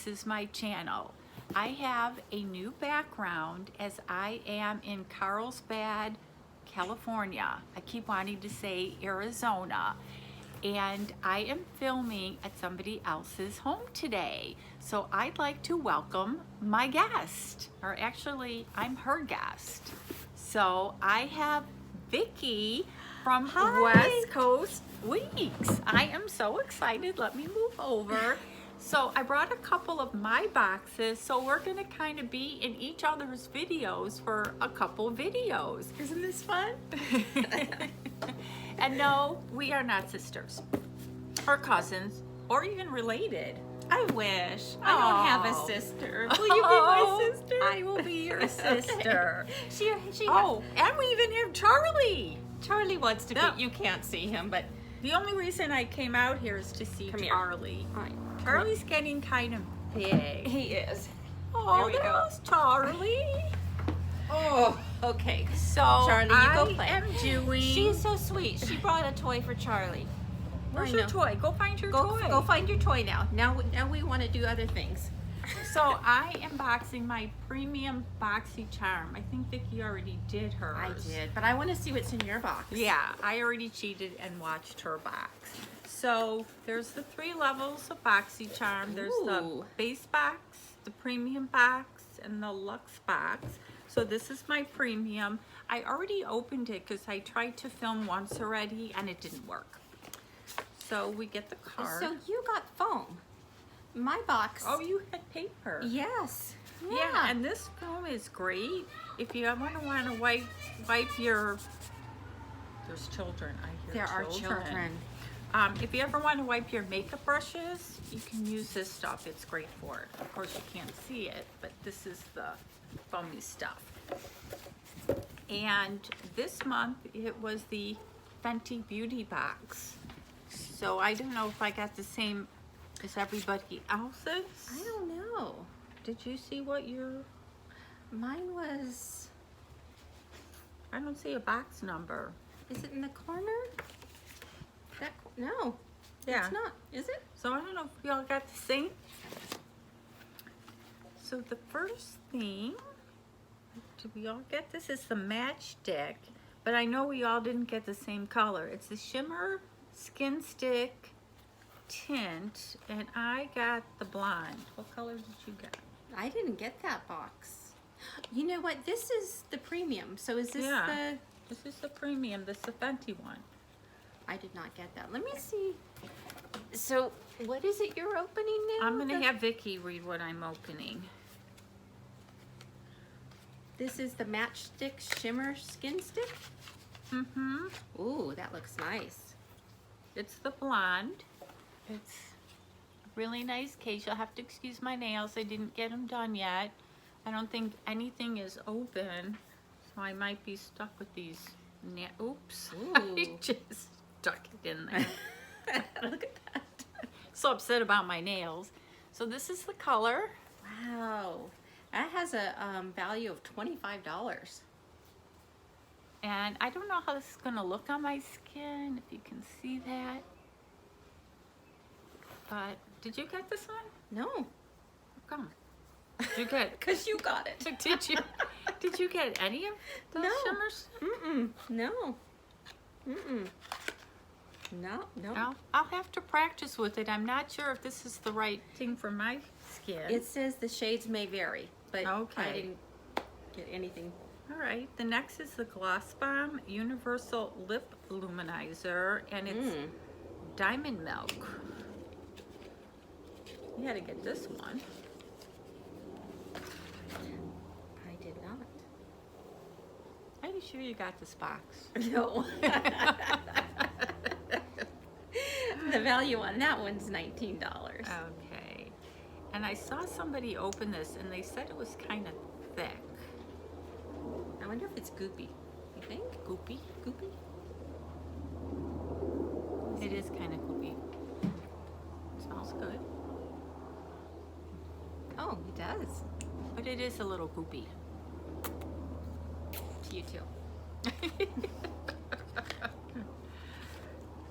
this is my channel. I have a new background as I am in Carlsbad, California. I keep wanting to say Arizona. And I am filming at somebody else's home today. So I'd like to welcome my guest, or actually I'm her guest. So I have Vicki from West Coast Wiik. I am so excited. Let me move over. So I brought a couple of my boxes, so we're gonna kind of be in each other's videos for a couple videos. Isn't this fun? And no, we are not sisters or cousins or even related. I wish. I don't have a sister. Will you be my sister? I will be your sister. She And we even have Charlie. Charlie wants to be. You can't see him, but The only reason I came out here is to see Charlie. All right. Charlie's getting kind of big. He is. Oh, There we go. there's Charlie. Oh, okay. So Charlie, you go play. I am doing. She's so sweet. She brought a toy for Charlie. Where's I your know. toy? Go find your Go, toy. go find your toy now. Now we want to do other things. So I am boxing my premium Boxycharm. I think Vicki already did hers. I did, but I want to see what's in your box. Yeah, I already cheated and watched her box. So there's the 3 levels of Boxycharm. There's the Ooh. base box, the premium box, and the luxe box. So this is my premium. I already opened it because I tried to film once already and it didn't work. So we get the card. So you got foam. My box. Oh, you had paper. Yes. Yeah, and this foam is great. If you want to wipe your, there's children. I hear There are children. If you ever want to wipe your makeup brushes, you can use this stuff. It's great for it. Of course, you can't see it, but this is the foamy stuff. And this month, it was the Fenty Beauty Box. So I don't know if I got the same as everybody else's. I don't know. Did you see what your... Mine was. I don't see a box number. Is it in the corner? No. Yeah. It's not. Is it? So I don't know if we all got the same. So the first thing, did we all get this? Is the matchstick, but I know we all didn't get the same color. It's the shimmer skin stick tint, and I got the blonde. What color did you get? I didn't get that box. You know what? This is the premium. So is this the? This is the premium. This is the Fenty one. I did not get that. Let me see. So what is it you're opening now? I'm gonna have Vicki read what I'm opening. This is the matchstick shimmer skin stick. Mm-hmm. Ooh, that looks nice. It's the blonde. It's a really nice case. You'll have to excuse my nails. I didn't get them done yet. I don't think anything is open, so I might be stuck with these. Oops. Ooh. I just stuck it in there. Look at that. So upset about my nails. So this is the color. Wow. That has a value of $25. And I don't know how this is going to look on my skin, if you can see that. But did you get this one? No. How come? Did you get? Because you got it. Did you get any of those shimmers? Mm-mm. No. Mm-mm. No. No. I'll have to practice with it. I'm not sure if this is the right thing for my skin. It says the shades may vary, but Okay. I didn't get anything. All right. The next is the Gloss Bomb Universal Lip Luminizer, and it's Diamond Milk. You had to get this one. I did not. Are you sure you got this box? No. The value on that one's $19. Okay. And I saw somebody open this, and they said it was kind of thick. I wonder if it's goopy. You think? Goopy? Goopy? It is kind of goopy. Smells good. Oh, it does. But it is a little goopy. You too.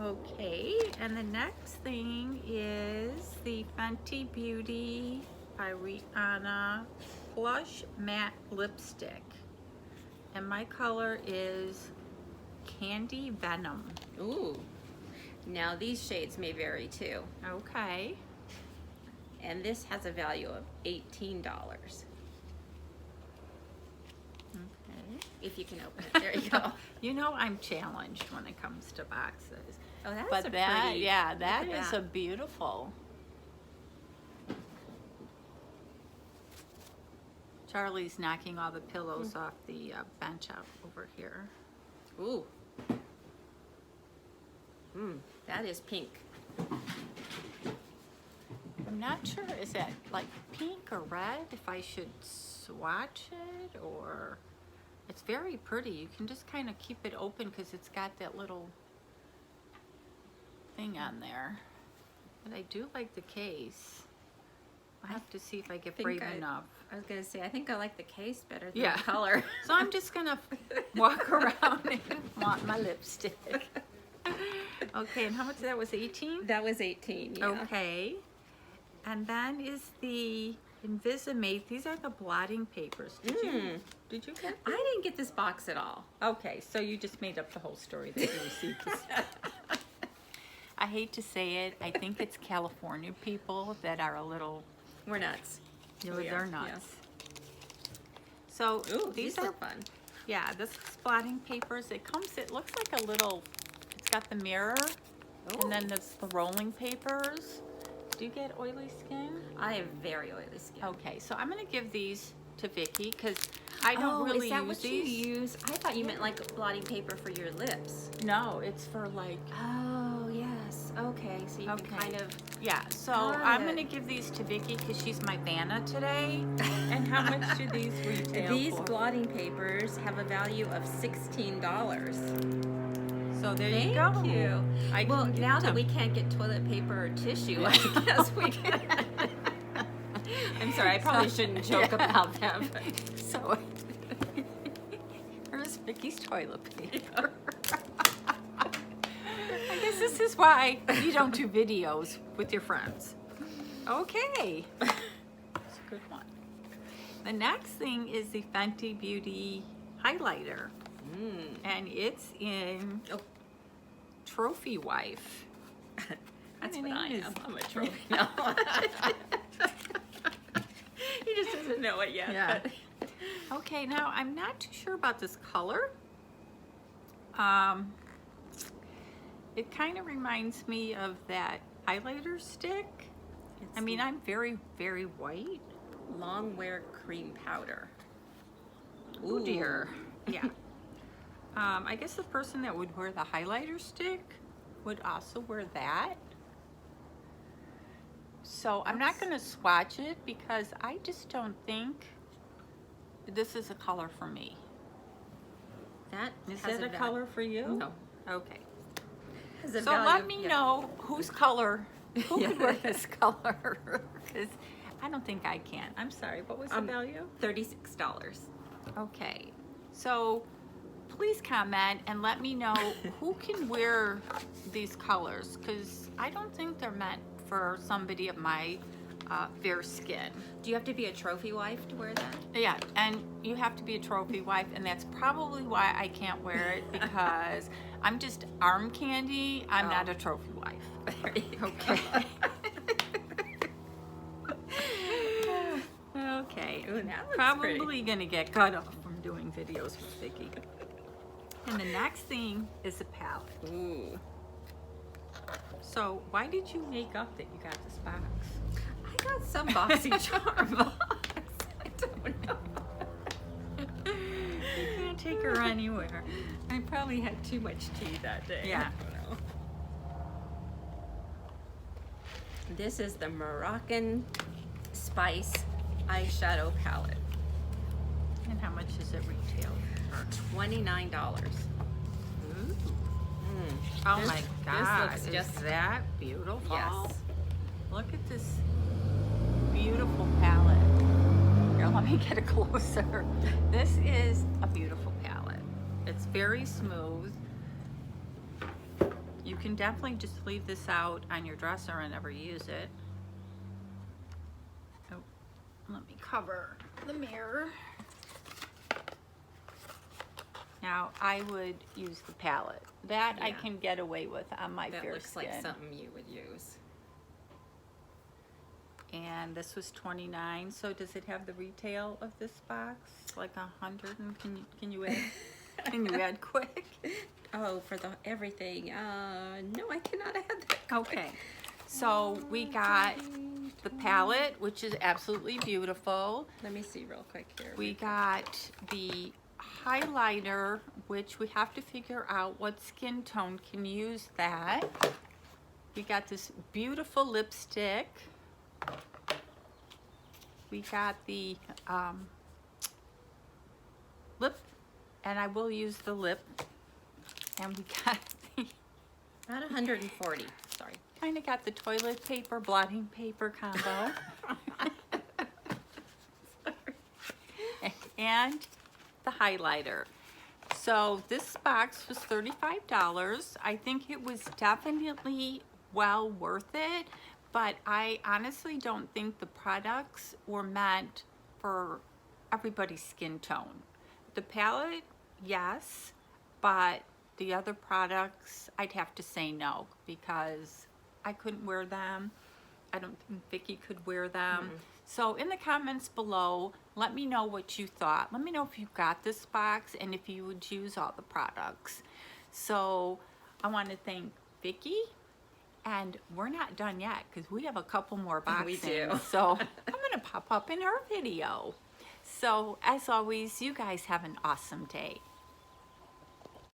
Okay, and the next thing is the Fenty Beauty by Rihanna Plush Matte Lipstick. And my color is Candy Venom. Ooh. Now these shades may vary too. Okay. And this has a value of $18. Okay. If you can open it. There you go. You know I'm challenged when it comes to boxes. Oh, that's But a that, pretty. yeah, that look at is a beautiful. Charlie's knocking all the pillows off the bench out over here. Ooh. That is pink. I'm not sure, is that like pink or red? If I should swatch it, or it's very pretty. You can just kind of keep it open because it's got that little thing on there. But I do like the case. I'll have to see if I get brave enough. I was gonna say, I think I like the case better than Yeah. the color. So I'm just gonna walk around and want my lipstick. Okay, and how much that was, 18? That was 18, yeah. Okay. And then is the Invisimate. These are the blotting papers. Did you get I didn't get this box at all. Okay, so you just made up the whole story that you received this. I hate to say it, I think it's California people that are a little, We're nuts. they're nuts. So Ooh, these are are, fun. yeah, this is blotting papers. It looks like a little, it's got the mirror, and then the rolling papers. Do you get oily skin? I have very oily skin. Okay, so I'm gonna give these to Vicki because I don't really is that use what these. you use? I thought you meant like blotting paper for your lips. No, it's for like, Oh, yes. Okay, so you Okay. can kind of... yeah, so Got I'm it. gonna give these to Vicki because she's my Vanna today. And how much do these retail These for? blotting papers have a value of $16. So there Thank you go. you. I Well, can give now that them. we can't get toilet paper or tissue, I guess we can. I'm sorry, I probably shouldn't joke about that. But. So here's Vicki's toilet paper. I guess this is why you don't do videos with your friends. Okay. That's a good one. The next thing is the Fenty Beauty highlighter. And it's in Trophy Wife. That's My what I name am. is- I'm a trophy. No. He just doesn't know it yet. Yeah. But. Okay, now I'm not too sure about this color. It kind of reminds me of that highlighter stick. I mean, I'm very, very white. Long wear cream powder. Oh dear. Yeah. I guess the person that would wear the highlighter stick would also wear that. So I'm not going to swatch it because I just don't think this is a color for me. That Is has that a color for you? No. Okay. Has a So value let of- me yeah. know whose color, who could wear this color, because I don't think I can. I'm sorry, what was the value? $36. Okay, so please comment and let me know who can wear these colors, because I don't think they're meant for somebody of my fair skin. Do you have to be a trophy wife to wear that? Yeah, and you have to be a trophy wife, and that's probably why I can't wear it, because I'm just arm candy. I'm not a trophy wife. There you go. Okay. Okay. Ooh, that looks Probably pretty. gonna get cut off from doing videos with Vicki. And the next thing is a palette. Ooh. So why did you make up that you got this box? I got some Boxycharm box. I don't know. You can't take her anywhere. I probably had too much tea that day. Yeah. I don't know. This is the Moroccan Spice eyeshadow palette. And how much does it retail for? $29. Oh This- my this God, looks is just- that beautiful? Yes. Look at this beautiful palette. Here, let me get it closer. This is a beautiful palette. It's very smooth. You can definitely just leave this out on your dresser and never use it. Oh, let me cover the mirror. Now I would use the palette. That I Yeah. can get away with on my That fair looks skin. like something you would use. And this was $29. So does it have the retail of this box? Like 100? And can you add? Can you add quick? Oh, for the everything. No, I cannot add that. Okay. So we got the palette, which is absolutely beautiful. Let me see real quick here. We got the highlighter, which we have to figure out what skin tone can use that. We got this beautiful lipstick. We got the lip, and I will use the lip. And we got the, About 140. Sorry. kind of got the toilet paper, blotting paper combo. And the highlighter. So this box was $35. I think it was definitely well worth it, but I honestly don't think the products were meant for everybody's skin tone. The palette, yes, but the other products, I'd have to say no, because I couldn't wear them. I don't think Vicki could wear them. So in the comments below, let me know what you thought. Let me know if you got this box and if you would use all the products. So I want to thank Vicki, and we're not done yet because we have a couple more boxes. We do. So I'm going to pop up in her video. So as always, you guys have an awesome day.